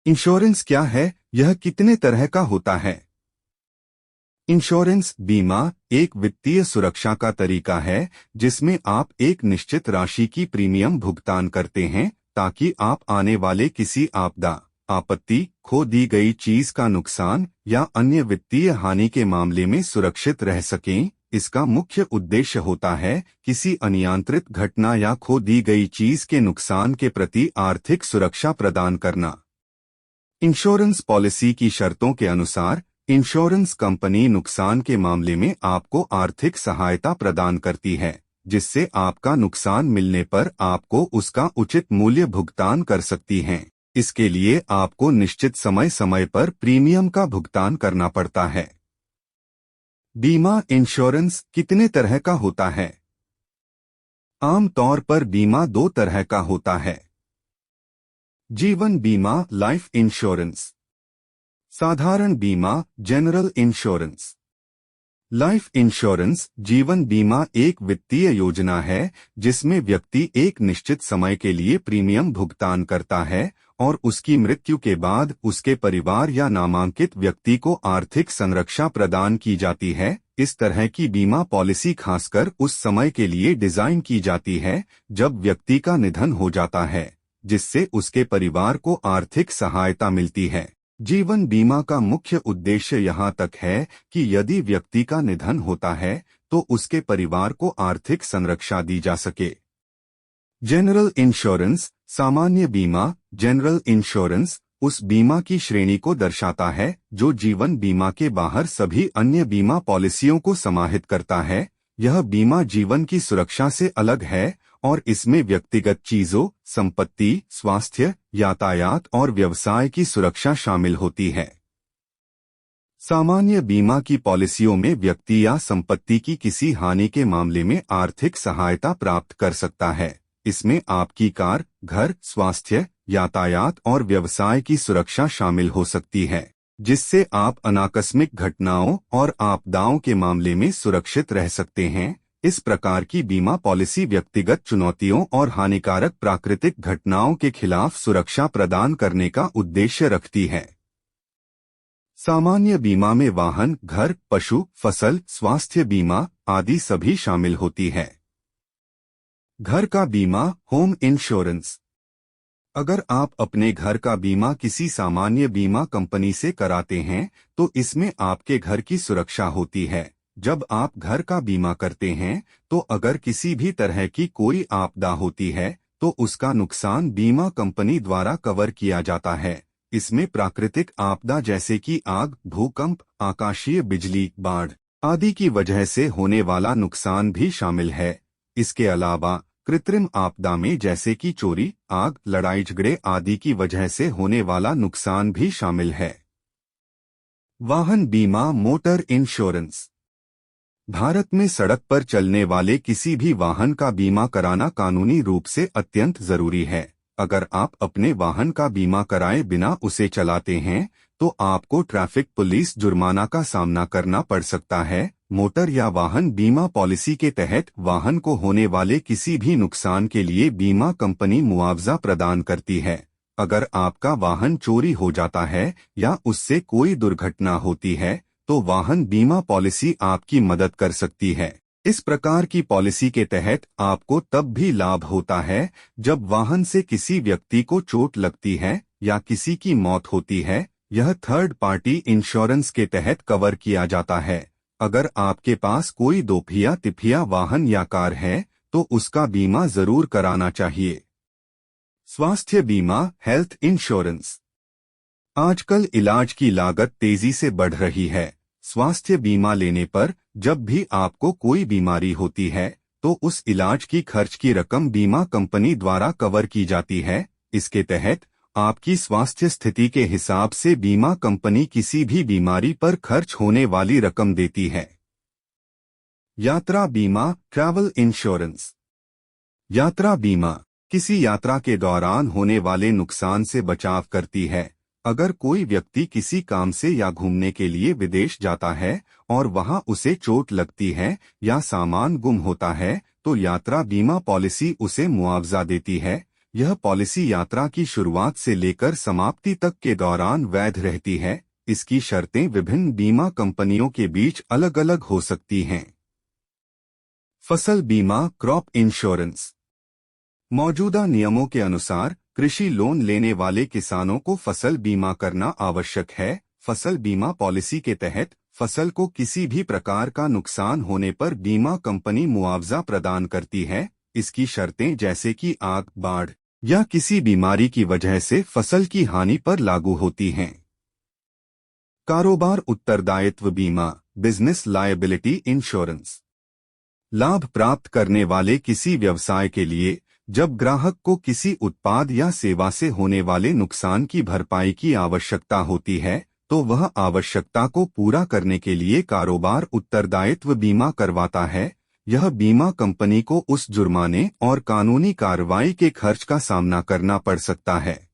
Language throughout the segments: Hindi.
इंश्योरेंस क्या है, यह कितने तरह का होता है? इंश्योरेंस बीमा एक वित्तीय सुरक्षा का तरीका है जिसमें आप एक निश्चित राशि की प्रीमियम भुगतान करते हैं ताकि आप आने वाले किसी आपदा, आपत्ति, खो दी गई चीज का नुकसान या अन्य वित्तीय हानि के मामले में सुरक्षित रह सकें। इसका मुख्य उद्देश्य होता है किसी अनियंत्रित घटना या खो दी गई चीज के नुकसान के प्रति आर्थिक सुरक्षा प्रदान करना। इंश्योरेंस पॉलिसी की शर्तों के अनुसार इंश्योरेंस कंपनी नुकसान के मामले में आपको आर्थिक सहायता प्रदान करती है, जिससे आपका नुकसान मिलने पर आपको उसका उचित मूल्य भुगतान कर सकती है। इसके लिए आपको निश्चित समय समय पर प्रीमियम का भुगतान करना पड़ता है। बीमा इंश्योरेंस कितने तरह का होता है? आम तौर पर बीमा दो तरह का होता है। जीवन बीमा लाइफ इंश्योरेंस, साधारण बीमा जनरल इंश्योरेंस। लाइफ इंश्योरेंस जीवन बीमा एक वित्तीय योजना है जिसमें व्यक्ति एक निश्चित समय के लिए प्रीमियम भुगतान करता है और उसकी मृत्यु के बाद उसके परिवार या नामांकित व्यक्ति को आर्थिक संरक्षा प्रदान की जाती है। इस तरह की बीमा पॉलिसी खासकर उस समय के लिए डिजाइन की जाती है जब व्यक्ति का निधन हो जाता है, जिससे उसके परिवार को आर्थिक सहायता मिलती है। जीवन बीमा का मुख्य उद्देश्य यहाँ तक है कि यदि व्यक्ति का निधन होता है तो उसके परिवार को आर्थिक संरक्षा दी जा सके। जनरल इंश्योरेंस सामान्य बीमा जनरल इंश्योरेंस उस बीमा की श्रेणी को दर्शाता है जो जीवन बीमा के बाहर सभी अन्य बीमा पॉलिसियों को समाहित करता है। यह बीमा जीवन की सुरक्षा से अलग है और इसमें व्यक्तिगत चीजों, संपत्ति, स्वास्थ्य, यातायात और व्यवसाय की सुरक्षा शामिल होती है। सामान्य बीमा की पॉलिसियों में व्यक्ति या संपत्ति की किसी हानि के मामले में आर्थिक सहायता प्राप्त कर सकता है। इसमें आपकी कार, घर, स्वास्थ्य, यातायात और व्यवसाय की सुरक्षा शामिल हो सकती है, जिससे आप अनाकस्मिक घटनाओं और आपदाओं के मामले में सुरक्षित रह सकते हैं। इस प्रकार की बीमा पॉलिसी व्यक्तिगत चुनौतियों और हानिकारक प्राकृतिक घटनाओं के खिलाफ सुरक्षा प्रदान करने का उद्देश्य रखती है। सामान्य बीमा में वाहन, घर, पशु, फसल, स्वास्थ्य बीमा आदि सभी शामिल होती है। घर का बीमा होम इंश्योरेंस। अगर आप अपने घर का बीमा किसी सामान्य बीमा कंपनी से कराते हैं तो इसमें आपके घर की सुरक्षा होती है। जब आप घर का बीमा करते हैं तो अगर किसी भी तरह की कोई आपदा होती है तो उसका नुकसान बीमा कंपनी द्वारा कवर किया जाता है। इसमें प्राकृतिक आपदा जैसे कि आग, भूकंप, आकाशीय बिजली, बाढ़ आदि की वजह से होने वाला नुकसान भी शामिल है। इसके अलावा कृत्रिम आपदा में जैसे कि चोरी, आग, लड़ाई झगड़े आदि की वजह से होने वाला नुकसान भी शामिल है। वाहन बीमा मोटर इंश्योरेंस। भारत में सड़क पर चलने वाले किसी भी वाहन का बीमा कराना कानूनी रूप से अत्यंत जरूरी है। अगर आप अपने वाहन का बीमा कराए बिना उसे चलाते हैं तो आपको ट्रैफिक पुलिस जुर्माना का सामना करना पड़ सकता है। मोटर या वाहन बीमा पॉलिसी के तहत वाहन को होने वाले किसी भी नुकसान के लिए बीमा कंपनी मुआवजा प्रदान करती है। अगर आपका वाहन चोरी हो जाता है या उससे कोई दुर्घटना होती है तो वाहन बीमा पॉलिसी आपकी मदद कर सकती है। इस प्रकार की पॉलिसी के तहत आपको तब भी लाभ होता है जब वाहन से किसी व्यक्ति को चोट लगती है या किसी की मौत होती है। यह थर्ड पार्टी इंश्योरेंस के तहत कवर किया जाता है। अगर आपके पास कोई दोपहिया तिपहिया वाहन या कार है तो उसका बीमा जरूर कराना चाहिए। स्वास्थ्य बीमा हेल्थ इंश्योरेंस। आजकल इलाज की लागत तेजी से बढ़ रही है। स्वास्थ्य बीमा लेने पर जब भी आपको कोई बीमारी होती है तो उस इलाज की खर्च की रकम बीमा कंपनी द्वारा कवर की जाती है। इसके तहत आपकी स्वास्थ्य स्थिति के हिसाब से बीमा कंपनी किसी भी बीमारी पर खर्च होने वाली रकम देती है। यात्रा बीमा ट्रैवल इंश्योरेंस। यात्रा बीमा किसी यात्रा के दौरान होने वाले नुकसान से बचाव करती है। अगर कोई व्यक्ति किसी काम से या घूमने के लिए विदेश जाता है और वहां उसे चोट लगती है या सामान गुम होता है तो यात्रा बीमा पॉलिसी उसे मुआवजा देती है। यह पॉलिसी यात्रा की शुरुआत से लेकर समाप्ति तक के दौरान वैध रहती है। इसकी शर्तें विभिन्न बीमा कंपनियों के बीच अलग अलग हो सकती हैं। फसल बीमा, क्रॉप इंश्योरेंस। मौजूदा नियमों के अनुसार कृषि लोन लेने वाले किसानों को फसल बीमा करना आवश्यक है। फसल बीमा पॉलिसी के तहत फसल को किसी भी प्रकार का नुकसान होने पर बीमा कंपनी मुआवजा प्रदान करती है। इसकी शर्तें जैसे कि आग, बाढ़ या किसी बीमारी की वजह से फसल की हानि पर लागू होती हैं। कारोबार उत्तरदायित्व बीमा, बिजनेस लायबिलिटी इंश्योरेंस। लाभ प्राप्त करने वाले किसी व्यवसाय के लिए जब ग्राहक को किसी उत्पाद या सेवा से होने वाले नुकसान की भरपाई की आवश्यकता होती है, तो वह आवश्यकता को पूरा करने के लिए कारोबार उत्तरदायित्व बीमा करवाता है। यह बीमा कंपनी को उस जुर्माने और कानूनी कार्रवाई के खर्च का सामना करना पड़ सकता है।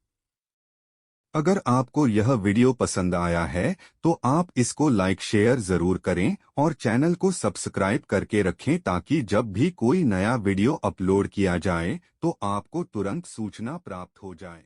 अगर आपको यह वीडियो पसंद आया है तो आप इसको लाइक शेयर जरूर करें और चैनल को सब्सक्राइब करके रखें ताकि जब भी कोई नया वीडियो अपलोड किया जाए तो आपको तुरंत सूचना प्राप्त हो जाए।